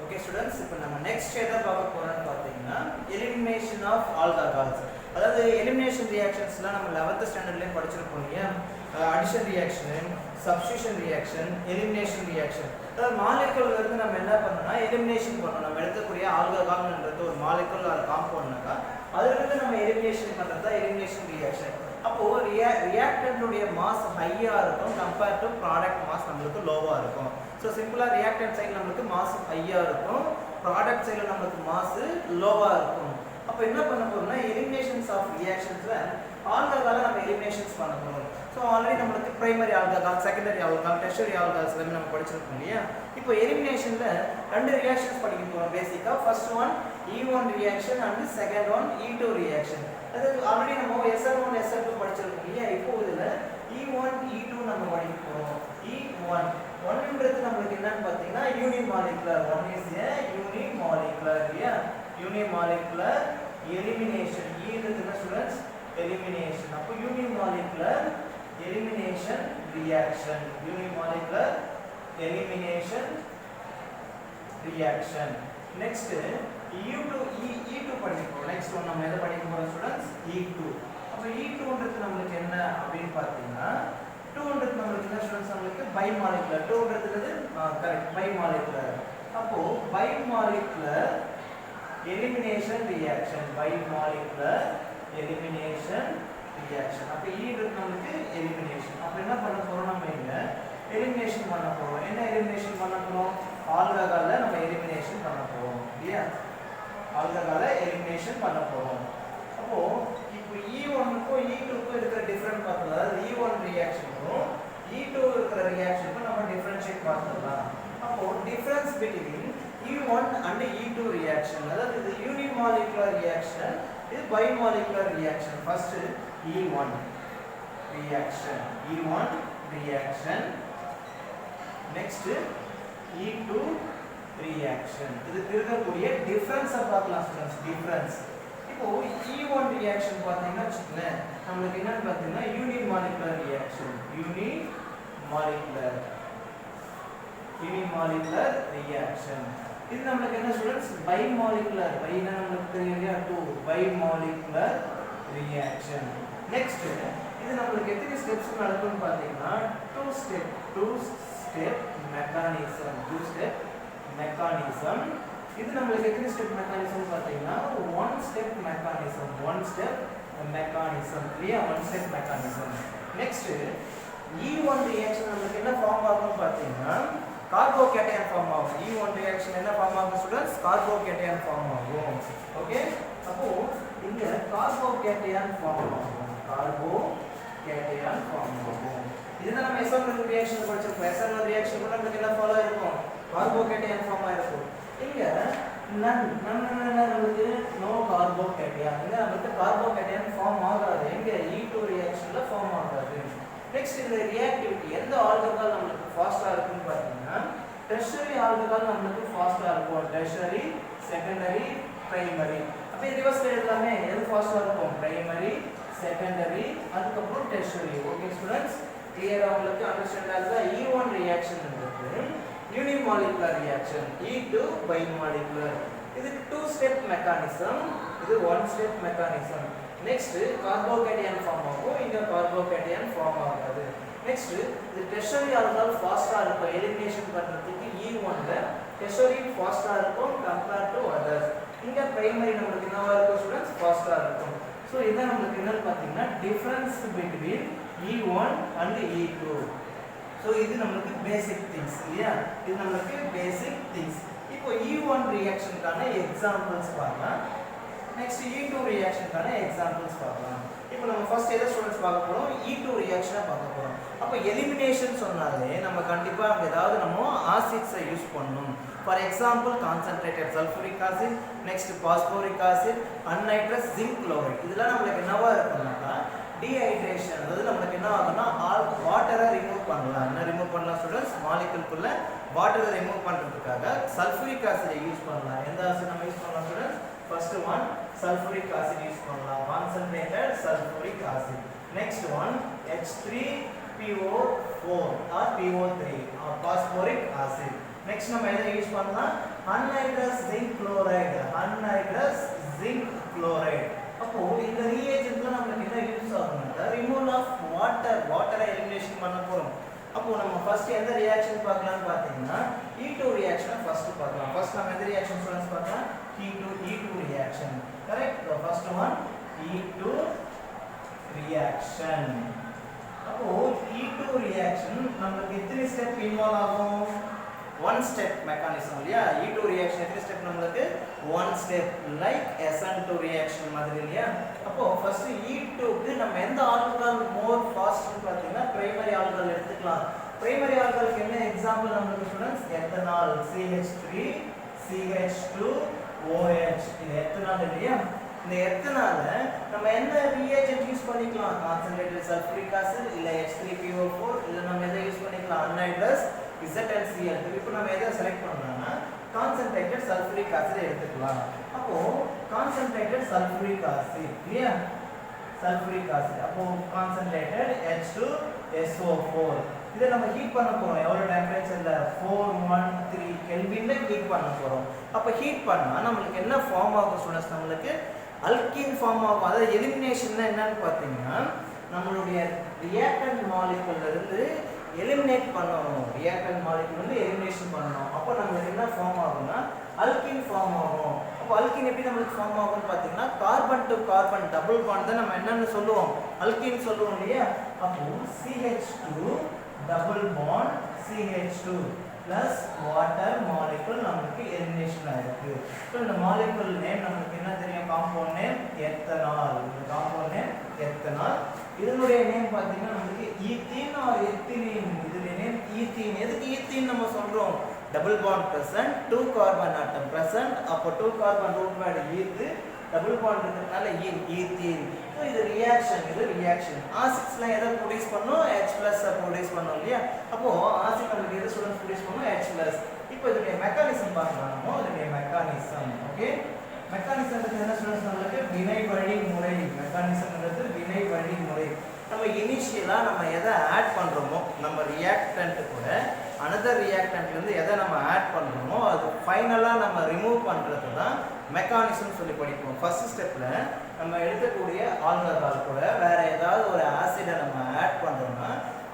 Okay students, இப்போ நம்ம next எதை பார்க்க போறோம்னு பாத்தீங்கன்னா elimination of alcohols. அதாவது elimination reactionsலாம் நம்ம 11th ஸ்டாண்டர்ட்லயே படிச்சிருப்போம் இல்லையா? addition reaction, substitution reaction, elimination reaction. அதாவது மாலிக்யூல்ல இருந்து நம்ம என்ன பண்ணனும்னா elimination பண்ணனும். நம்ம எடுக்கக்கூடிய ஆல்கஹால்ன்றது ஒரு மாலிக்யூல் ஆர் காம்பவுண்ட்னாக்கா அதுல இருந்து நம்ம elimination பண்றது தான் elimination reaction. அப்போ reactant உடைய மாஸ் ஹையா இருக்கும் compared to product மாஸ் நமக்கு லோவா இருக்கும். So சிம்பிளா reactant சைடுல நமக்கு மாஸ் ஹையா இருக்கும், product சைடுல நமக்கு மாஸ் லோவா இருக்கும். அப்ப என்ன பண்ண போறோம்னா eliminations of reactionsல ஆல்கஹாலை நம்ம eliminations பண்ண போறோம். So ஆல்ரெடி நமக்கு primary alcohol, secondary alcohol, tertiary alcohols எல்லாமே நம்ம படிச்சிருக்கோம் இல்லையா? இப்போ eliminationல ரெண்டு reactions படிக்க போறோம் பேசிக்கா. First one E1 reaction and second one E2 reaction. அது ஆல்ரெடி நம்ம SN1 SN2 படிச்சிருக்கோம் இல்லையா? இப்போ இதுல E1 E2 நம்ம படிக்க போறோம். E1 1ன்றது நமக்கு என்னன்னு பாத்தீங்கன்னா unimolecular. One is a unimolecular, yeah, unimolecular elimination. E ன்றது என்ன ஸ்டூடண்ட்ஸ்? elimination. அப்போ unimolecular elimination reaction, unimolecular elimination reaction. Next E2 படிப்போம். Next one நம்ம எதை படிக்க போறோம் ஸ்டூடண்ட்ஸ்? E2. அப்ப E2ன்றது நமக்கு என்ன அப்படினு பாத்தீங்கன்னா 2ன்றது நமக்கு என்ன ஸ்டூடண்ட்ஸ்? நமக்கு bimolecular. 2ன்றது கரெக்ட் bimolecular. அப்போ bimolecular elimination reaction, bimolecular elimination reaction. அப்ப E நமக்கு elimination. அப்ப என்ன பண்ண போறோம்? நம்ம இங்க elimination பண்ண போறோம். என்ன elimination பண்ண போறோம்? ஆல்கஹாலை நம்ம elimination பண்ண போறோம் இல்லையா? ஆல்கஹாலை elimination பண்ண போறோம். அப்போ இப்போ E1 க்கும் E2 க்கும் இருக்கிற டிஃபரன்ஸ் பார்த்தா, அதாவது E1 ரியாக்ஷனுக்கும் E2 இருக்கிற ரியாக்ஷனுக்கும் நம்ம டிஃபரன்ஷியேட் பண்ணலாம். அப்போ difference between E1 and E2 reaction, அதாவது இது unimolecular reaction, இது bimolecular reaction. First E1 reaction, E1 reaction. Next E2 reaction. இது இருக்கக்கூடிய டிஃபரன்ஸ் பார்க்கலாம் ஸ்டூடண்ட்ஸ். டிஃபரன்ஸ் இப்போ E1 reaction பாத்தீங்கன்னா வச்சுக்கோங்க, நமக்கு என்னன்னு பாத்தீங்கன்னா unimolecular reaction, unimolecular reaction. இது நமக்கு என்ன ஸ்டூடண்ட்ஸ்? bimolecular. பைனா நமக்கு தெரியும்லையா? 2 bimolecular reaction. Next இது நமக்கு எத்தனை ஸ்டெப்ஸ் நடக்கும்னு பாத்தீங்கன்னா 2 step mechanism. இது நமக்கு எத்தனை ஸ்டெப் மெக்கானிசம் பாத்தீங்கன்னா 1 step mechanism. இல்லையா? 1 step mechanism. Next E1 reaction நமக்கு என்ன ஃபார்ம் ஆகும் பாத்தீங்கன்னா carbocation ஃபார்ம் ஆகும். E1 reaction என்ன ஃபார்ம் ஆகும் ஸ்டூடண்ட்ஸ்? carbocation ஃபார்ம் ஆகும். ஓகே, அப்போ இங்க carbocation ஃபார்ம் ஆகும். carbocation ஃபார்ம் ஆகும். இதுதான் நம்ம SN1 reaction படிச்சிருக்கோம். SN1 reaction கூட நமக்கு என்ன ஃபாலோ இருக்கும்? carbocation ஃபார்ம் ஆயிருக்கும். இங்க நமக்கு நோ carbocation. இங்க நமக்கு carbocation ஃபார்ம் ஆகாது. எங்க E2 reactionல ஃபார்ம் ஆகாது. நெக்ஸ்ட் இந்த ரியாக்டிவிட்டி எந்த ஆல்கஹால் நமக்கு ஃபாஸ்டா இருக்குன்னு பாத்தீங்கன்னா டெர்ஷரி ஆல்கஹால் நமக்கு ஃபாஸ்டா இருக்கும். Tertiary, secondary, primary. அப்ப ரிவர்ஸ் எல்லாமே எது ஃபாஸ்டா இருக்கும்? பிரைமரி, செகண்டரி, அதுக்கு அப்புறம் டெர்ஷரி. ஓகே ஸ்டூடண்ட்ஸ், கிளியரா உங்களுக்கு அண்டர்ஸ்டாண்ட் ஆகுதா? E1 ரியாக்ஷன் இருக்கு, unimolecular reaction. E2 bimolecular. இது 2 step mechanism, இது 1 step mechanism. Next carbocation form ஆகும், இங்க carbocation ஃபார்ம் ஆகாது. Next இது tertiary alcohol ஃபாஸ்டா இருக்கும். எலிமினேஷன் பண்றதுக்கு E1 ல tertiary ஃபாஸ்டா இருக்கும் compared to others. இங்க primary நமக்கு என்னவா இருக்கும் ஸ்டூடண்ட்ஸ்? ஃபாஸ்டா இருக்கும். சோ இதான் நமக்கு என்னன்னு பாத்தீங்கன்னா difference between E1 and E2. So இது நமக்கு basic things இல்லையா? இது நமக்கு basic things. இப்போ E1 reactionக்கான எக்ஸாம்பிள்ஸ் பார்க்கலாம். Next E2 reactionக்கான எக்ஸாம்பிள்ஸ் பார்க்கலாம். இப்போ நம்ம ஃபர்ஸ்ட் எதை ஸ்டூடண்ட்ஸ் பார்க்க போறோம்? E2 reaction பார்க்க போறோம். அப்ப எலிமினேஷன் சொன்னாலே நம்ம கண்டிப்பா ஏதாவது நம்ம ஆசிட்ஸை யூஸ் பண்ணணும். For example concentrated sulphuric acid, next phosphoric acid, anhydrous zinc chloride. இதெல்லாம் நமக்கு என்னவா இருக்கும்னா டீஹைட்ரேஷன், அதாவது நமக்கு என்ன ஆகும்னா வாட்டரை ரிமூவ் பண்ணலாம். என்ன ரிமூவ் பண்ணலாம் ஸ்டூடண்ட்ஸ்? மாலிக்யூல்குள்ள வாட்டரை ரிமூவ் பண்றதுக்காக சல்ஃபூரிக் ஆசிட் யூஸ் பண்ணலாம். எந்த ஆசிட் நம்ம யூஸ் பண்ணலாம் students? First one sulphuric acid use பண்ணலாம், concentrated sulphuric acid. Next one H3PO4 or PO3 or phosphoric acid. Next நம்ம எதை யூஸ் பண்ணலாம் anhydrous zinc chloride anhydrous zinc chloride அப்போ இந்த ரியேஜென்ட்ல நமக்கு என்ன யூஸ் ஆகும்னா ரிமூவல் ஆஃப் வாட்டரை எலிமினேஷன் பண்ண போறோம் அப்போ நம்ம ஃபர்ஸ்ட் எந்த ரியாக்ஷன் பார்க்கலாம்னு பாத்தீங்கன்னா E2 ரியாக்ஷனை ஃபர்ஸ்ட் பார்க்கலாம் ஃபர்ஸ்ட் நம்ம எந்த ரியாக்ஷன் ஸ்டூடண்ட்ஸ் பார்க்கலாம் E2 reaction correct the first one E2 reaction அப்போ E2 reaction நமக்கு எத்தனை ஸ்டெப் இன்வால்வ் ஆகும் one step mechanism இல்லையா E2 reaction எத்தனை ஸ்டெப் நமக்கு one step like SN2 reaction மாதிரி இல்லையா அப்போ ஃபர்ஸ்ட் E2 க்கு நம்ம எந்த ஆல்கஹால் மோர் ஃபாஸ்ட் னு பாத்தீங்கன்னா பிரைமரி ஆல்கஹால் எடுத்துக்கலாம் பிரைமரி ஆல்கஹாலுக்கு என்ன எக்ஸாம்பிள் நமக்கு students ethanol CH3 CH2 OH இது எத்தனால் இல்லையா இந்த எத்தனால நம்ம என்ன ரியேஜென்ட் யூஸ் பண்ணிக்கலாம் கான்சன்ட்ரேட்டட் சல்ஃபூரிக் ஆசிட் இல்ல H3PO4 இல்ல நம்ம எதை யூஸ் பண்ணிக்கலாம் anhydrous ZnCl இப்போ நம்ம எதை செலக்ட் பண்ணலாம்னா கான்சன்ட்ரேட்டட் சல்ஃபூரிக் ஆசிட் எடுத்துக்கலாம் அப்போ கான்சன்ட்ரேட்டட் சல்ஃபூரிக் ஆசிட் இல்லையா சல்ஃபூரிக் ஆசிட் அப்போ கான்சன்ட்ரேட்டட் H2SO4 இதை நம்ம ஹீட் பண்ண போறோம் எவ்வளவு டெம்பரேச்சர்ல 413 கெல்வின்ல ஹீட் பண்ண போறோம் அப்ப ஹீட் பண்ணா நமக்கு என்ன ஃபார்ம் ஆகும் ஸ்டூடண்ட்ஸ் நமக்கு அல்கீன் ஃபார்ம் ஆகும் அதாவது எலிமினேஷன்னா என்னன்னு பாத்தீங்கன்னா நம்மளுடைய ரியாக்டன்ட் மாலிக்யூல்ல இருந்து எலிமினேட் பண்ணனும் ரியாக்டன்ட் மாலிக்யூல் வந்து எலிமினேஷன் பண்ணனும் அப்ப நமக்கு என்ன ஃபார்ம் ஆகும்னா அல்கீன் ஃபார்ம் ஆகும் அப்ப அல்கீன் எப்படி நமக்கு ஃபார்ம் ஆகும்னு பாத்தீங்கன்னா carbon to carbon double bond தான் நம்ம என்னன்னு சொல்லுவோம் அல்கீன் சொல்லுவோம் இல்லையா அப்போ CH2 double bond CH2 plus water molecule நமக்கு எலிமினேஷன் ஆயிருக்கு சோ இந்த மாலிக்யூல் நேம் நமக்கு என்ன தெரியும் காம்பவுண்ட் நேம் எத்தனால் இந்த காம்பவுண்ட் நேம் எத்தனால் இதனுடைய நேம் பாத்தீங்கன்னா நமக்கு ஈத்தீன் ஆர் எத்திலீன் இதுல நேம் ஈத்தீன் எதுக்கு ஈத்தீன் நம்ம சொல்றோம் double bond present 2 carbon atom present அப்ப 2 carbon root word eth double bond இருக்கறனால ஈத்தீன் சோ இது ரியாக்ஷன் ஆசிட்ஸ்ல எதை ப்ரொடியூஸ் பண்ணோம் H+ ப்ரொடியூஸ் பண்ணோம் இல்லையா அப்போ ஆசிட் நமக்கு எதை ஸ்டூடண்ட்ஸ் ப்ரொடியூஸ் பண்ணோம் H+. இப்போ இதோட மெக்கானிசம் பார்க்கலாம் நம்ம இதோட மெக்கானிசம் ஓகே மெக்கானிசம்ன்றது என்ன ஸ்டூடண்ட்ஸ் நமக்கு வினை வழிமுறை மெக்கானிசம்ன்றது வினை வழிமுறை நம்ம இனிஷியலா நம்ம எதை ஆட் பண்றோமோ நம்ம ரியாக்டன்ட் கூட another reactant இருந்து எதை நம்ம ஆட் பண்றோமோ அது ஃபைனலா நம்ம ரிமூவ் பண்றது தான் மெக்கானிசம் சொல்லி படிப்போம் ஃபர்ஸ்ட் ஸ்டெப்ல நம்ம எடுக்கக்கூடிய ஆல்கஹால் கூட வேற ஏதாவது ஒரு ஆசிடை நம்ம ஆட் பண்றோம்னா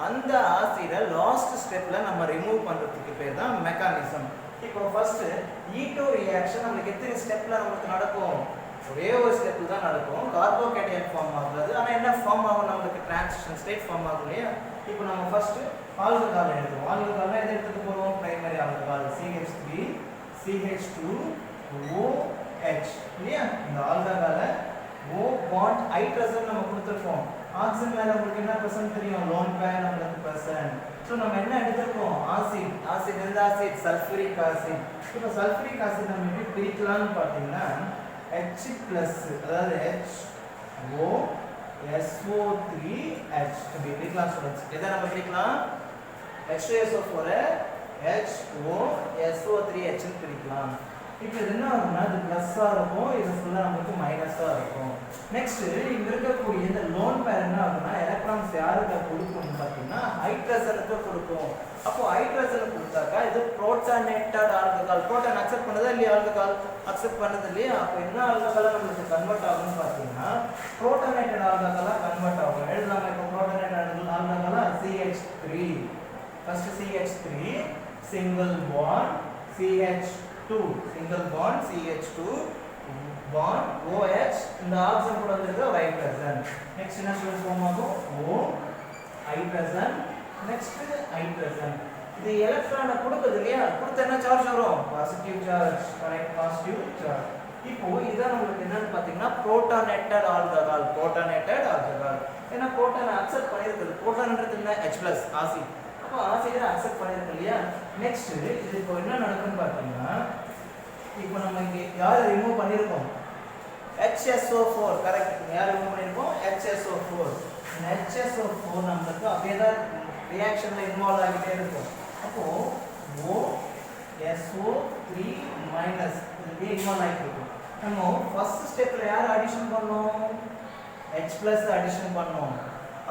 அந்த ஆசிடை லாஸ்ட் ஸ்டெப்ல நம்ம ரிமூவ் பண்றதுக்கு பேர் தான் மெக்கானிசம் இப்போ ஃபர்ஸ்ட் E2 ரியாக்ஷன் நமக்கு எத்தனை ஸ்டெப்ல நமக்கு நடக்கும் ஒரே ஒரு ஸ்டெப் தான் நடக்கும் கார்போகேட்டையன் ஃபார்ம் ஆகுது ஆனா என்ன ஃபார்ம் ஆகும் நமக்கு டிரான்சிஷன் ஸ்டேட் ஃபார்ம் ஆகும் இல்லையா இப்போ நம்ம ஃபர்ஸ்ட் ஆல்கஹால் எடுத்துவோம் ஆல்கஹால்ல எதை எடுத்துக்க போறோம் primary alcohol CH3 CH2 OH இல்லையா இந்த ஆல்கஹால O bond ஹைட்ரஜன் நம்ம கொடுத்திருக்கோம் ஆக்சிஜன் மேல உங்களுக்கு என்ன பிரசன்ட் தெரியும் லோன் பேர் நமக்கு பிரசன்ட் சோ நம்ம என்ன எடுத்துறோம் ஆசிட் எந்த ஆசிட் சல்ஃபூரிக் ஆசிட் இப்போ சல்ஃபூரிக் ஆசிட் நம்ம எப்படி பிரிக்கலாம்னு பாத்தீங்கன்னா H+ அதாவது HOSO3H இப்படி பிரிக்கலாம் ஸ்டூடண்ட்ஸ் எதை நம்ம பிரிக்கலாம் H2SO4 HOSO3H ன்னு பிரிக்கலாம் இப்போ இது என்ன ஆகும்னா இது ப்ளஸ்ஸா இருக்கும் இது ஃபுல்லா நமக்கு மைனஸா இருக்கும் நெக்ஸ்ட் இங்க இருக்கக்கூடிய இந்த லோன் பேர் என்ன ஆகும்னா எலக்ட்ரான்ஸ் யாருக்கு கொடுக்கும்னு பாத்தீங்கன்னா ஹைட்ரஜனுக்கு கொடுக்கும் அப்போ ஹைட்ரஜன் கொடுத்தாக்கா இது புரோட்டானேட்டட் ஆல்கஹால் புரோட்டான் அக்செப்ட் பண்ணதா இல்லையா ஆல்கஹால் அக்செப்ட் பண்ணது இல்லையா அப்போ என்ன ஆல்கஹாலா நமக்கு கன்வெர்ட் ஆகும்னு பாத்தீங்கன்னா புரோட்டானேட்டட் ஆல்கஹாலா கன்வெர்ட் ஆகும் எழுதலாம் இப்போ புரோட்டானேட்டட் ஆல்கஹாலா CH3 first CH3 single bond CH2 single bond CH2 bond OH இந்த ஆக்சிஜன் கூட வந்திருக்கு ஹைட்ரஜன் நெக்ஸ்ட் என்ன ஸ்டூடண்ட்ஸ் ஃபார்ம் ஆகும் O ஹைட்ரஜன் நெக்ஸ்ட் ஹைட்ரஜன் இது எலக்ட்ரானை கொடுக்குது இல்லையா கொடுத்த என்ன சார்ஜ் வரும் positive charge correct positive charge இப்போ இதான் உங்களுக்கு என்னன்னு பாத்தீங்கன்னா புரோட்டானேட்டட் ஆல்கஹால் ஏன்னா புரோட்டானை அக்செப்ட் பண்ணிருக்கு புரோட்டான்ன்றது என்ன H+ ஆசிட் அப்போ ஆசிடை அக்செப்ட் பண்ணிருக்கு இல்லையா நெக்ஸ்ட் இது இப்போ என்ன நடக்கும்னு பாத்தீங்கன்னா இப்போ நம்ம இங்க யாரை ரிமூவ் பண்ணிருக்கோம் HSO4 கரெக்ட் யாரை ரிமூவ் பண்ணிருக்கோம் HSO4 இந்த HSO4 நமக்கு அப்படியே தான் ரியாக்ஷன்ல இன்வால்வ் ஆகிட்டே இருக்கும் அப்போ OSO3 இதுவே இன்வால்வ் ஆகிட்டு இருக்கும் நம்ம ஃபர்ஸ்ட் ஸ்டெப்ல யாரை அடிஷன் பண்ணோம் H+ அடிஷன் பண்ணோம்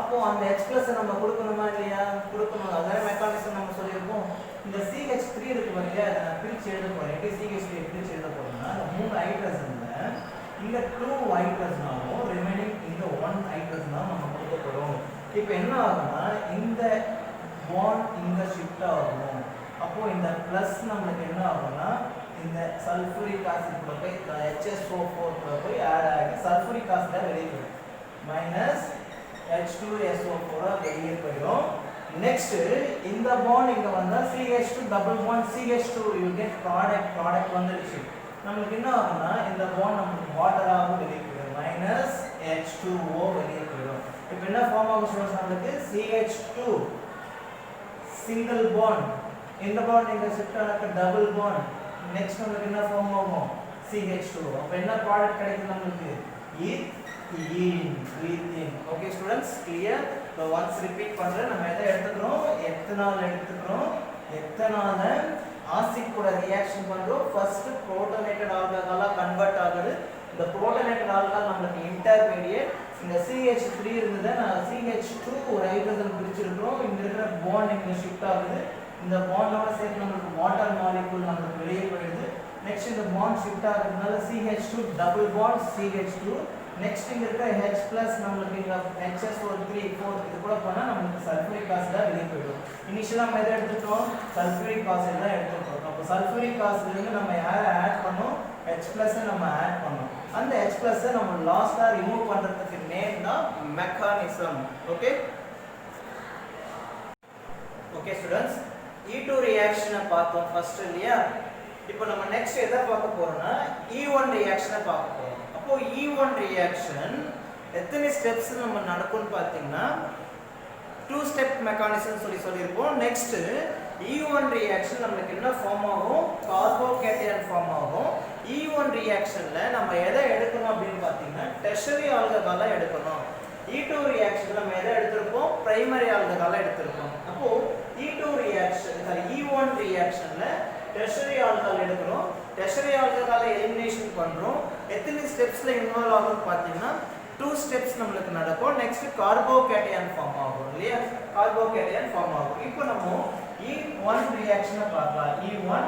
அப்போ அந்த H+ நம்ம கொடுக்கணுமா இல்லையா கொடுக்கணும் அதான மெக்கானிசம் நம்ம சொல்லியிருக்கோம் இந்த CH3 இருக்கு பாத்தியா, அத நான் பிரிச்சு எழுத போறேன். எப்படி CH3 பிரிச்சு எழுத போறேன்னா, இந்த 3 ஹைட்ரஜன்ல இங்க 2 ஹைட்ரஜனாவும் ரிமைனிங் இந்த 1 ஹைட்ரஜனா நம்ம கொடுக்க போறோம். இப்போ என்ன ஆகும்னா இந்த பாண்ட் இங்க ஷிஃப்ட் ஆகும். அப்போ இந்த பிளஸ் நமக்கு என்ன ஆகும்னா இந்த சல்ஃபூரிக் ஆசிட் கூட போய் HSO4 கூட போய் ஆட் ஆகி சல்ஃபூரிக் ஆசிட் வெளியே போயிடும். மைனஸ் H2SO4 வெளியே போயிடும். நெக்ஸ்ட் இந்த பாண்ட் இங்க வந்தா CH2 double bond CH2 you get product வந்துருச்சு. நமக்கு என்ன ஆகும்னா இந்த பாண்ட் நமக்கு வாட்டராக வெளியே போயிடும். மைனஸ் H2O வெளியே போயிடும். இப்போ என்ன ஃபார்ம் ஆகும் ஸ்டூடண்ட்ஸ், நமக்கு CH2 சிங்கிள் பாண்ட், இந்த பாண்ட் இங்க ஷிஃப்ட் ஆனக்கு டபுள் பாண்ட். நெக்ஸ்ட் நமக்கு என்ன ஃபார்ம் ஆகும் CH2. அப்ப என்ன ப்ராடக்ட் கிடைக்கும் நமக்கு ஈத்தீன். Okay students, clear? இப்போ ஒன்ஸ் ரிப்பீட் பண்றேன். நம்ம எதை எடுத்துக்கிறோம், எத்தனால் எடுத்துக்கிறோம். எத்தனால ஆசிட் கூட ரியாக்ஷன் பண்றோம். ஃபர்ஸ்ட் புரோட்டனேட்டட் ஆல்கஹாலா கன்வர்ட் ஆகுது. இந்த புரோட்டனேட்டட் ஆல்கஹால் நமக்கு இன்டர்மீடியேட். இந்த CH3 இருந்தது, நான் CH2 ஒரு ஹைட்ரஜன் பிரிச்சிருக்கோம். இங்க இருக்கிற பாண்ட் இங்க ஷிஃப்ட் ஆகுது. இந்த பாண்டோட சேர்த்து நமக்கு வாட்டர் மாலிக்யூல் நமக்கு வெளியே போயிடுது. நெக்ஸ்ட் இந்த பாண்ட் ஷிஃப்ட் ஆகுறதுனால CH2 double bond CH2. Next இங்க இருக்கிற H+ நமக்கு இங்க HSO3 4 இது கூட பண்ணா நமக்கு சல்ஃபூரிக் ஆசிட் வெளியே போயிடும். இனிஷியலா நம்ம எதை எடுத்துட்டோம், சல்ஃபூரிக் ஆசிட் தான் எடுத்துட்டோம். அப்ப சல்ஃபூரிக் ஆசிட்ல இருந்து நம்ம யாரை ஆட் பண்ணோம், H+ நம்ம ஆட் பண்ணோம். அந்த H+ நம்ம லாஸ்டா ரிமூவ் பண்றதுக்கு நேம் தான் mechanism. Okay okay students, E2 ரியாக்ஷனை பார்த்தோம் ஃபர்ஸ்ட் இல்லையா. இப்போ நம்ம நெக்ஸ்ட் எதை பார்க்க போறோம்னா E1 ரியாக்ஷனை பார்க்க போறோம். அப்போ E1 ரியாக்ஷன் எத்தனை ஸ்டெப்ஸ் நம்ம நடக்கும்னு பார்த்தீங்கன்னா 2 ஸ்டெப் மெக்கானிசம் சொல்லியிருப்போம். நெக்ஸ்ட் E1 ரியாக்ஷன் நமக்கு என்ன ஃபார்ம் ஆகும், கார்போகேட்டையான் ஃபார்ம் ஆகும். E1 ரியாக்ஷன்ல நம்ம எதை எடுக்கணும் அப்படின்னு பார்த்தீங்கன்னா டெர்ஷரி ஆல்கஹாலை எடுக்கணும். E2 ரியாக்ஷன்ல நம்ம எதை எடுத்திருப்போம், பிரைமரி ஆல்கஹாலை எடுத்திருப்போம். அப்போ E1 ரியாக்ஷன்ல டெர்ஷரி ஆல்கஹால் எடுக்கிறோம். டெர்ஷரி ஆல்கஹாலை எலிமினேஷன் பண்றோம். எத்தனை ஸ்டெப்ஸ்ல இன்வால்வ் ஆகும் பார்த்தீங்கன்னா 2 ஸ்டெப்ஸ் நமக்கு நடக்கும். நெக்ஸ்ட் கார்போகேட்டையான் ஃபார்ம் ஆகும் இல்லையா, கார்போகேட்டையான் ஃபார்ம் ஆகும். இப்போ நம்ம E1 ரியாக்ஷனை பார்க்கலாம். E1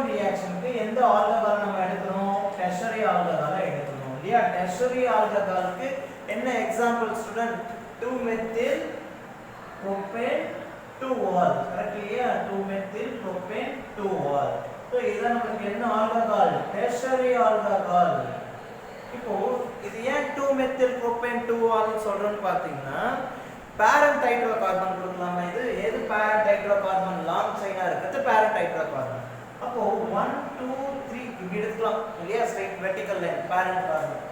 ரியாக்ஷனுக்கு எந்த ஆல்கஹால் நம்ம எடுக்கணும், டெர்ஷரி ஆல்கஹாலை எடுக்கணும் இல்லையா. டெர்ஷரி ஆல்கஹாலுக்கு என்ன example student, 2-methyl propane 2-ol, correct இல்லையா, 2-methyl propane 2-ol. சோ இது நமக்கு என்ன ஆல்கஹால், டெர்ஷரி ஆல்கஹால். இப்போ இது ஏன் 2-methyl propane 2-ol சொல்றோம்னு பாத்தீங்கன்னா பேரண்ட் ஹைட்ரோகார்பன் கொடுக்கலாமா, எது பேரண்ட் ஹைட்ரோகார்பன் லாங் செயினா இருக்குது பேரண்ட் ஹைட்ரோகார்பன். அப்போ 1 2 3 இப்படி எடுக்கலாம் இல்லையா, straight vertical line parent carbon.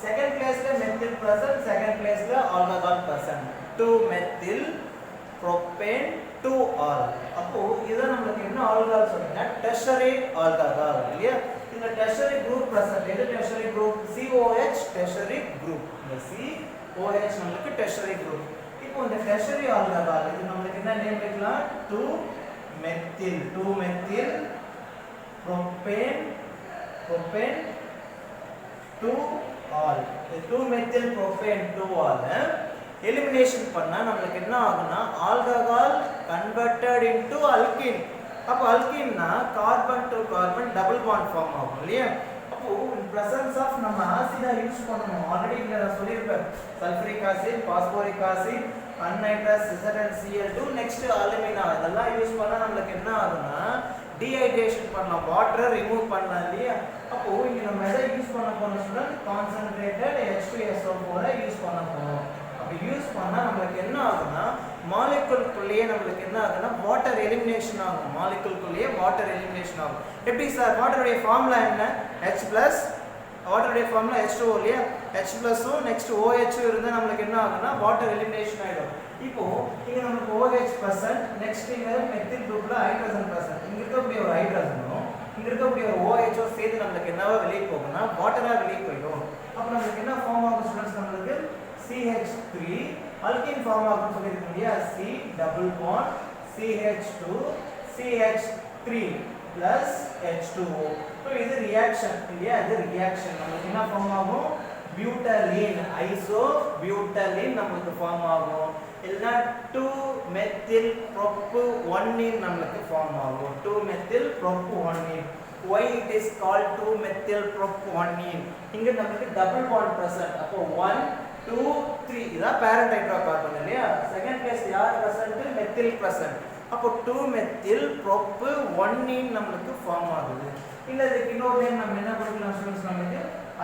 Second பிளேஸ்ல மெத்தில் பிரசன்ட், செகண்ட் பிளேஸ்ல alcohol present, 2-methyl propane 2-ol. அப்போ இத நமக்கு என்ன ஆல்கஹால் சொல்றீங்கன்னா டெர்ஷரி ஆல்கஹால் இல்லையா. இந்த டெர்ஷரி குரூப் பிரசன்ட், எது tertiary group, COH tertiary group. இந்த COH நமக்கு டெர்ஷரி குரூப். இப்போ இந்த டெர்ஷரி ஆல்கஹால் இது நமக்கு என்ன நேம் வைக்கலாம், 2-methyl propane 2-ol. இந்த 2-methyl propane 2-ol எலிமினேஷன் பண்ணா நமக்கு என்ன ஆகும்னா ஆல்கஹால் கன்வர்ட்டட் இன்டு அல்கீன். அப்ப அல்கீன்னா carbon to carbon double bond form ஆகும் இல்லையா. அப்போ in presence of நம்ம ஆசிடா யூஸ் பண்ணனும். ஆல்ரெடி இங்க நான் சொல்லிருப்பேன், sulphuric acid, phosphoric acid, anhydrous ZnCl2, next alumina இதெல்லாம் யூஸ் பண்ணா நமக்கு என்ன ஆகும்னா டீஹைட்ரேஷன் பண்ணலாம், வாட்டரை ரிமூவ் பண்ணலாம் இல்லையா. அப்போ இங்க நம்ம எதை யூஸ் பண்ண போறோம் ஸ்டூடண்ட், கான்சன்ட்ரேட்டட் H2SO4 யூஸ் பண்ண போறோம். அப்படி யூஸ் பண்ணா நமக்கு என்ன ஆகும்னா மாலிக்யூல்குள்ளேயே நமக்கு என்ன ஆகும்னா வாட்டர் எலிமினேஷன் ஆகும். மாலிக்யூல்குள்ளேயே வாட்டர் எலிமினேஷன் ஆகும். எப்படி சார், வாட்டருடைய ஃபார்முலா என்ன, H+, வாட்டருடைய ஃபார்முலா H2O இல்லையா. H+ம் நெக்ஸ்ட் OH இருந்தா நமக்கு என்ன ஆகும்னா வாட்டர் எலிமினேஷன் ஆயிடும். இப்போ இங்க நமக்கு OH பிரசன்ட், நெக்ஸ்ட் இங்க மெத்தில் குரூப்ல ஹைட்ரஜன் பிரசன்ட். இங்க இருக்கக்கூடிய ஒரு ஹைட்ரஜனும் இங்க இருக்கக்கூடிய ஒரு OH சேர்த்து நமக்கு என்னவா வெளியே போகும்னா வாட்டரா வெளியே போயிடும். அப்ப நமக்கு என்ன ஃபார்ம் ஆகும் ஸ்டூடண்ட்ஸ், நமக்கு CH3 அல்கீன் ஃபார்ம் ஆகும் சொல்லிருக்கோம் இல்லையா. C double bond CH2 CH3 plus H2O. So இது ரியாக்ஷன் இல்லையா, இது ரியாக்ஷன். நமக்கு என்ன ஃபார்ம் ஆகும், பியூட்டலீன், ஐசோபியூட்டலீன் நமக்கு ஃபார்ம் ஆகும். இல்லனா 2 மெத்தில் prop 1 நமக்கு ஃபார்ம் ஆகும் 2 methyl prop 1 why it is called 2 methyl prop 1 இங்க நமக்கு டபுள் பாண்ட் பிரசன்ட் அப்போ 1 2 3 இதான் பேரண்ட் ஹைட்ரோகார்பன் இல்லையா செகண்ட் பிளேஸ் யார் பிரசன்ட் மெத்தில் பிரசன்ட் அப்போ 2 மெத்தில் prop 1 நமக்கு ஃபார்ம் ஆகுது இல்ல இதுக்கு இன்னொரு நேம் நம்ம என்ன கொடுக்கலாம் ஸ்டூடண்ட்ஸ் நமக்கு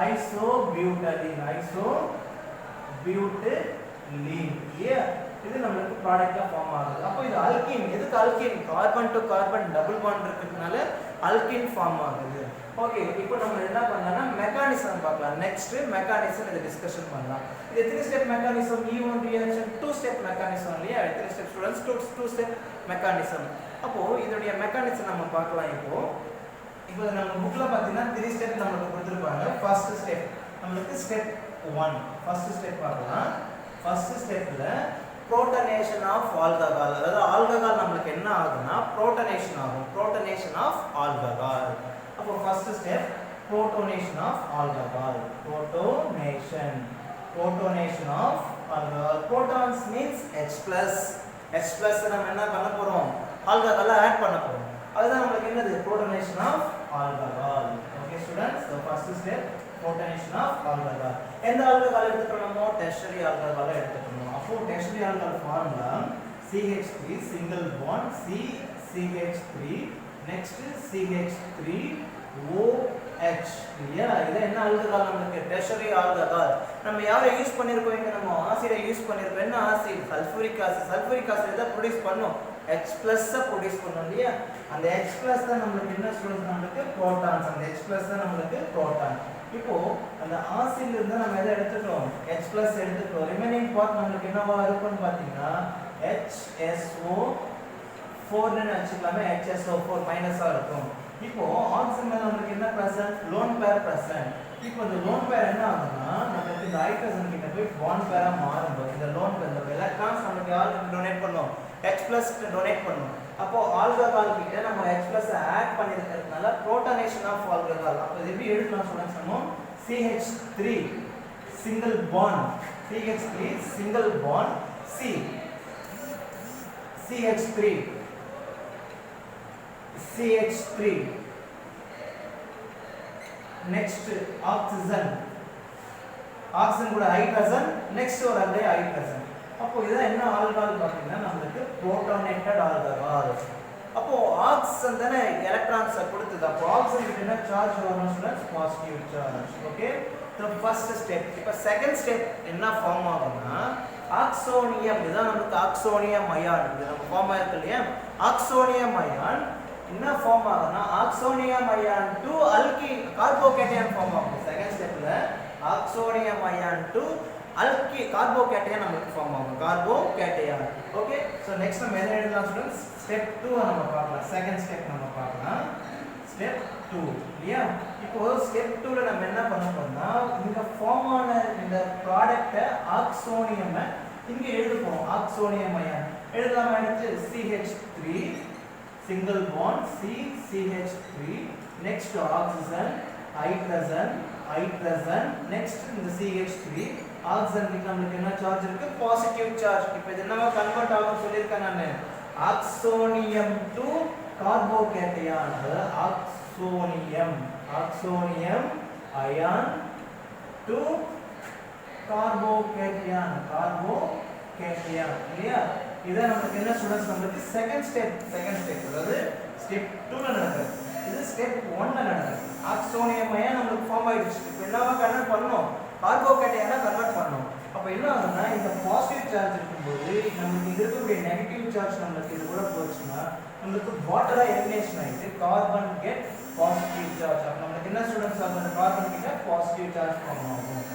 isobutylene இல்லையா இது நமக்கு ப்ராடக்ட்டா ஃபார்ம் ஆகுது அப்போ இது அல்கீன் எதுக்கு alkene carbon to carbon double bond இருக்கிறதுனால அல்கீன் ஃபார்ம் ஆகுது ஓகே இப்போ நம்ம என்ன பண்ணலாம்னா மெக்கானிசம் பார்க்கலாம் நெக்ஸ்ட் மெக்கானிசம் இத டிஸ்கஷன் பண்ணலாம் இது எத்தனை step mechanism even reaction 2 step mechanism இல்லையா எத்தனை ஸ்டெப் ஸ்டூடண்ட்ஸ் 2 ஸ்டெப் மெக்கானிசம் அப்போ இதோட மெக்கானிசம் நம்ம பார்க்கலாம் இப்போ நம்ம புக்ல பாத்தீங்கன்னா 3 ஸ்டெப் நமக்கு கொடுத்திருப்பாங்க ஃபர்ஸ்ட் ஸ்டெப் நமக்கு ஸ்டெப் 1 ஃபர்ஸ்ட் ஸ்டெப் பார்க்கலாம் ஃபர்ஸ்ட் ஸ்டெப்ல புரோட்டனேஷன் ஆஃப் ஆல்கஹால் அதாவது ஆல்கஹால் நமக்கு என்ன ஆகும்னா புரோட்டனேஷன் ஆகும் புரோட்டனேஷன் ஆஃப் ஆல்கஹால் அப்போ first step protonation of alcohol protonation of alcohol protons means H+ நம்ம என்ன பண்ண போறோம் ஆல்கஹாலை ஆட் பண்ண போறோம் அதுதான் நமக்கு என்னது protonation of alcohol okay students so first step protonation of alcohol எந்த ஆல்கஹால் எடுத்துக்கணுமோ டெர்ஷரி ஆல்கஹாலை எடுத்துக்கணும் அப்போ tertiary alcohol formula CH3 single bond CH3 next CH3 OH இல்லையா இது என்ன ஆல்கஹால் நமக்கு டெர்ஷரி ஆல்கஹால் நம்ம யாரை யூஸ் பண்ணிருக்கோம் இங்க நம்ம ஆசிடை யூஸ் பண்ணிருக்கோம் என்ன ஆசிட் சல்ஃபூரிக் ஆசிட் எதை ப்ரொடியூஸ் பண்ணும் H+ ப்ரொடியூஸ் பண்ணும் இல்லையா அந்த H+ தான் நமக்கு என்ன ஸ்டூடண்ட்ஸ் நமக்கு புரோட்டான்ஸ் அந்த H+ தான் நமக்கு புரோட்டான் இப்போ அந்த ஆசிட்ல இருந்து நம்ம எதை எடுத்துட்டோம் H+ எடுத்துட்டோம் ரிமைனிங் பார்ட் நமக்கு என்னவா இருக்கும்னு பாத்தீங்கன்னா HSO4 ன்னு வச்சுக்கலாமே HSO4 மைனஸா இருக்கும் இப்போ ஆக்சிஜன் மேல நமக்கு என்ன பிரசன்ட் லோன் பேர் பிரசன்ட் இப்போ இந்த லோன் பேர் என்ன ஆகும்னா நமக்கு இந்த ஹைட்ரஜன் கிட்ட போய் பாண்ட் பேரா மாறும்போது இந்த லோன் பேர் இந்த எலக்ட்ரான்ஸ் நமக்கு யாருக்கு டொனேட் பண்ணும் H+ க்கு டொனேட் பண்ணும் அப்போ ஆல்கஹால் கிட்ட நம்ம H+ ஆட் பண்ணிருக்கிறதுனால புரோட்டனேஷன் ஆஃப் ஆல்கஹால் அப்ப இது எப்படி எழுதலாம் ஸ்டூடண்ட்ஸ் நம்ம CH3 single bond CH3 next oxygen கூட ஹைட்ரஜன் நெக்ஸ்ட் ஒரு அதே ஹைட்ரஜன் அப்போ இத என்ன ஆல்கஹால் பாத்தீங்கன்னா நமக்கு புரோட்டோனேட்டட் ஆல்கஹால் அப்போ ஆக்சிஜன் தான எலக்ட்ரான்ஸ் கொடுத்தது அப்போ ஆக்சிஜன் கிட்ட என்ன சார்ஜ் வரும் students positive charge okay so first step இப்போ செகண்ட் ஸ்டெப் என்ன ஃபார்ம் ஆகும்னா ஆக்சோனியம் இதான் நமக்கு ஆக்சோனியம் அயான் இது நம்ம ஃபார்ம் ஆயிருக்கு இல்லையா ஆக்சோனியம் அயான் என்ன ஃபார்ம் ஆகும்னா oxonium ion to alkene carbocation form ஆகும் செகண்ட் ஸ்டெப்ல ஆக்சோனியம் அயான் டு கார்போகேட்டையான் நமக்கு ஃபார்ம் ஆகும் கார்போகேட்டையான் ஓகே சோ நெக்ஸ்ட் நம்ம என்ன எழுதலாம் ஸ்டூடண்ட்ஸ் ஸ்டெப் 2 நம்ம பார்க்கலாம் செகண்ட் ஸ்டெப் நம்ம பார்க்கலாம் ஸ்டெப் 2 இல்லையா இப்போ ஸ்டெப் 2 ல நம்ம என்ன பண்ண போறோம்னா இந்த ஃபார்ம் ஆன இந்த ப்ராடக்ட்ட ஆக்சோனியம் இங்க எழுத போறோம் ஆக்சோனியம் அயான் எழுதலாமா எடுத்து CH3 single bond CH3 next oxygen hydrogen next இந்த CH3 oxygen கிட்ட நமக்கு என்ன சார்ஜ் இருக்கு பாசிட்டிவ் சார்ஜ் இப்போ இது என்னவா கன்வர்ட் ஆகும் சொல்லிருக்கேன் நான் oxonium to carbocation oxonium ion to carbocation இல்லையா இத நமக்கு என்ன ஸ்டூடண்ட்ஸ் நமக்கு செகண்ட் ஸ்டெப் அதாவது ஸ்டெப் 2 ல நடக்குது இது ஸ்டெப் 1 ல நடக்குது ஆக்சோனியம் அயான் நமக்கு ஃபார்ம் ஆயிடுச்சு இப்போ என்னவா கன்வர்ட் பண்ணனும் கார்போகேட்டையானா கன்வர்ட் பண்ணனும் அப்ப என்ன ஆகும்னா இந்த பாசிட்டிவ் சார்ஜ் இருக்கும்போது நமக்கு இங்க இருக்கக்கூடிய நெகட்டிவ் சார்ஜ் நமக்கு இது கூட போச்சுனா நமக்கு வாட்டரா எலிமினேஷன் ஆயிடுது கார்பன் கெட் பாசிட்டிவ் சார்ஜ் அப்ப நமக்கு என்ன ஸ்டூடண்ட்ஸ் அந்த கார்பன் கிட்ட பாசிட்டிவ் சார்ஜ் ஃபார்ம் ஆகும்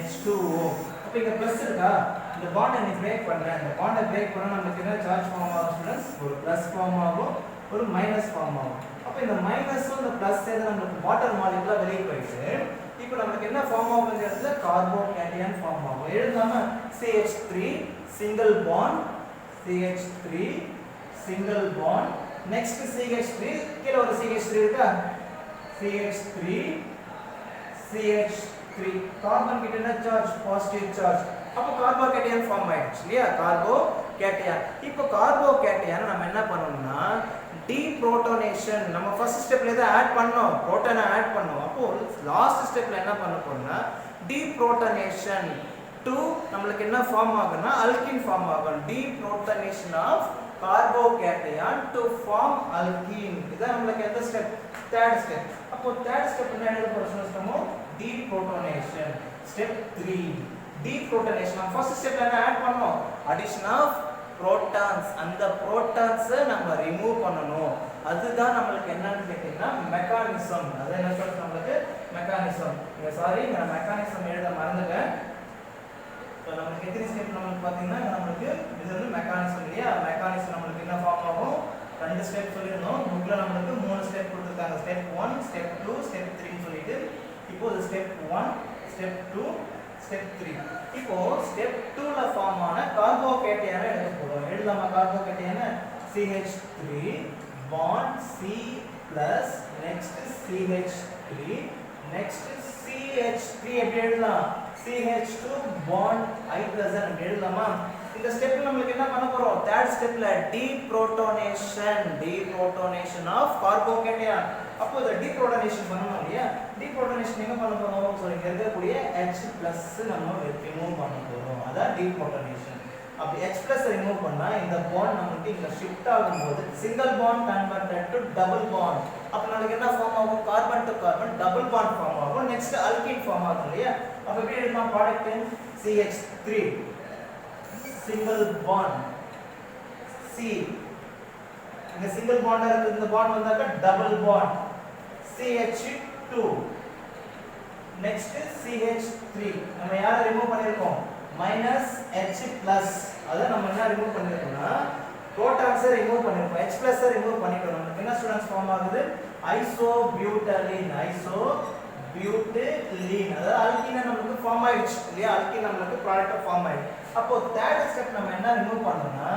-H2O அப்ப இங்க பிளஸ் இருக்கா இந்த பாண்டை நீ பிரேக் பண்றேன் இந்த பாண்டை பிரேக் பண்ணா நமக்கு என்ன சார்ஜ் ஃபார்ம் ஆகும் ஸ்டூடண்ட்ஸ் ஒரு பிளஸ் ஃபார்ம் ஆகும் ஒரு மைனஸ் ஃபார்ம் ஆகும் அப்ப இந்த மைனஸும் இந்த பிளஸ் சேர்ந்து நமக்கு வாட்டர் மாலிகுலா வெளிய போயிடுது இப்போ நமக்கு என்ன ஃபார்ம் ஆகும்ங்கிறது கார்போகேட்டையான் ஃபார்ம் ஆகும் எழுதாம CH3 single bond next CH3 கீழ ஒரு CH3 இருக்கா CH3 கார்பன் கிட்ட என்ன சார்ஜ் பாசிட்டிவ் சார்ஜ் அப்போ கார்போகேட்டையான் ஃபார்ம் ஆயிடுச்சு இல்லையா, கார்போகேட்டையான். இப்போ கார்போகேட்டையான் நம்ம என்ன பண்ணணும்னா டீப்ரோட்டோனேஷன், நம்ம ஃபர்ஸ்ட் ஸ்டெப்ல இதை ஆட் பண்ணோம், புரோட்டானை ஆட் பண்ணோம். அப்போ லாஸ்ட் ஸ்டெப்ல என்ன பண்ண போறோம்னா டீப்ரோட்டோனேஷன் டு நம்மளுக்கு என்ன ஃபார்ம் ஆகும்னா அல்கின் ஃபார்ம் ஆகும். Deprotonation of carbocation to form alkene. இதான் நம்மளுக்கு எந்த ஸ்டெப், தேர்ட் ஸ்டெப். அப்போ தேர்ட் ஸ்டெப் என்ன எழுத போறோம் சொல்லுவோம், டீப்ரோட்டோனேஷன். ஸ்டெப் 3 டீப்ரோட்டோனேஷன். நம்ம ஃபர்ஸ்ட் ஸ்டெப்ல என்ன ஆட் பண்ணோம், அடிஷன் ஆஃப் புரோட்டான்ஸ். அந்த புரோட்டான்ஸை நம்ம ரிமூவ் பண்ணணும். அதுதான் நம்மளுக்கு என்னன்னு கேட்டீங்கன்னா மெக்கானிசம். அது என்ன சொல்றது நம்மளுக்கு மெக்கானிசம். இங்க சாரி நான் மெக்கானிசம் எழுத மறந்துட்டேன். இப்போ நமக்கு எத்தனை ஸ்டெப் நம்மளுக்கு பார்த்தீங்கன்னா நம்மளுக்கு இது வந்து மெக்கானிசம் இல்லையா, மெக்கானிசம் நம்மளுக்கு என்ன ஃபார்ம் ஆகும், 2 ஸ்டெப் சொல்லியிருந்தோம். புக்ல நம்மளுக்கு 3 ஸ்டெப் கொடுத்துருக்காங்க. ஸ்டெப் 1, ஸ்டெப் 2, ஸ்டெப் 3 சொல்லிட்டு இப்போ ஸ்டெப் 1, ஸ்டெப் 2, ஸ்டெப் 3. இப்போ ஸ்டெப் 2ல ஃபார்ம் ஆன கார்போகேட்டையானை எழுத போறோம். எழுதலாமா கார்போகேட்டையானை, CH3 bond C plus next CH3 next CH3 எப்படி எழுதலாம், CH2 bond hydrogen எப்படி எழுதலாமா. இந்த ஸ்டெப்ல நமக்கு என்ன பண்ண போறோம், தேர்ட் ஸ்டெப்ல டீப்ரோட்டோனேஷன் ஆஃப் கார்போகேட்டையான். அப்போ இந்த டீப்ரோட்டோனேஷன் பண்ணணும் இல்லையா, டீப்ரோட்டோனேஷன் எங்க பண்ண போறோம், சோ இங்க இருக்கக்கூடிய H+ நம்ம ரிமூவ் பண்ண போறோம். அதான் டீப்ரோட்டோனேஷன். அப்படி H+ ரிமூவ் பண்ணா இந்த பாண்ட் நமக்கு இங்க ஷிஃப்ட் ஆகும்போது single bond converted to double bond. அப்ப நமக்கு என்ன ஃபார்ம் ஆகும், carbon to carbon double bond form ஆகும். நெக்ஸ்ட் அல்கீன் ஃபார்ம் ஆகும் இல்லையா. அப்ப எப்படி எழுதலாம், product CH3 single bond C, இங்க சிங்கிள் பாண்டா இருக்கு, இந்த பாண்ட் வந்தாக்க double bond CH2 next CH3. நம்ம யாரை ரிமூவ் பண்ணிருக்கோம், -H+. அத நம்ம என்ன ரிமூவ் பண்ணிருக்கோம்னா புரோட்டான்ஸை ரிமூவ் பண்ணிருக்கோம், H+ ரிமூவ் பண்ணிட்டோம். நமக்கு என்ன ஸ்டூடண்ட்ஸ் ஃபார்ம் ஆகுது, ஐசோபியூட்டலீன். அதாவது அல்கீன் நமக்கு ஃபார்ம் ஆயிடுச்சு இல்லையா, அல்கீன் நமக்கு ப்ராடக்ட் ஃபார்ம் ஆயிடுச்சு. அப்போ தேர்ட் ஸ்டெப் நம்ம என்ன ரிமூவ் பண்ணோம்னா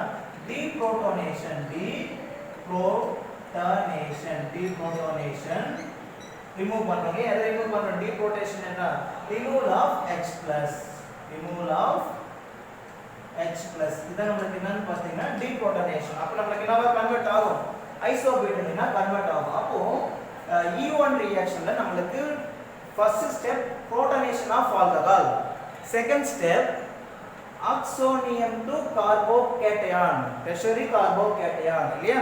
டீப்ரோட்டோனேஷன் ரிமூவ் பண்றோம். எதை ரிமூவ் பண்றோம், டீப்ரோட்டேஷன் என்ன, ரிமூவல் ஆஃப் H+. இத நமக்கு என்னன்னு பாத்தீங்கன்னா டீப்ரோட்டோனேஷன். அப்ப நமக்கு என்னவா கன்வெர்ட் ஆகும், ஐசோபியூட்டலீனா கன்வெர்ட் ஆகும். அப்போ E1 ரியாக்ஷன்ல நமக்கு first step protonation of alcohol, second step oxonium to carbocation, tertiary carbocation இல்லையா.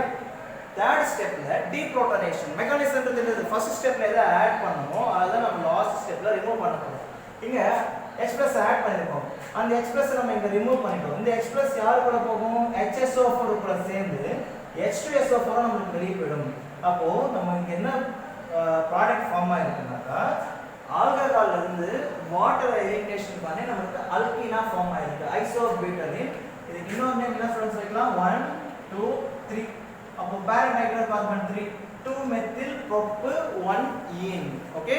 தேர்ட் ஸ்டெப்ல டீப்ரோட்டோனேஷன். மெக்கானிசம் தெரியுது, ஃபர்ஸ்ட் ஸ்டெப்ல எதை ஆட் பண்ணணுமோ அதை நம்ம லாஸ்ட் ஸ்டெப்ல ரிமூவ் பண்ண போறோம். இங்க H+ ஆட் பண்ணிருக்கோம், அந்த H+ நம்ம இங்க ரிமூவ் பண்ணிட்டோம். இந்த H+ யாரு கூட போகும், HSO4 கூட சேர்ந்து H2SO4 நமக்கு வெளியே போயிடும். அப்போ நம்ம இங்க என்ன ப்ராடக்ட் ஃபார்ம் ஆயிருக்குனாக்கா ஆல்கஹால்ல இருந்து வாட்டர் எலிமினேஷன் பண்ணி நமக்கு அல்கீனா ஃபார்ம் ஆயிருக்கு, ஐசோபியூட்டலீன். இதுக்கு இன்னொரு நேம் என்ன சொல்றோம் சொல்லிக்கலாம், 1 2 3. அப்போ parent hydrocarbon 3 2 methyl prop 1 ene. Okay.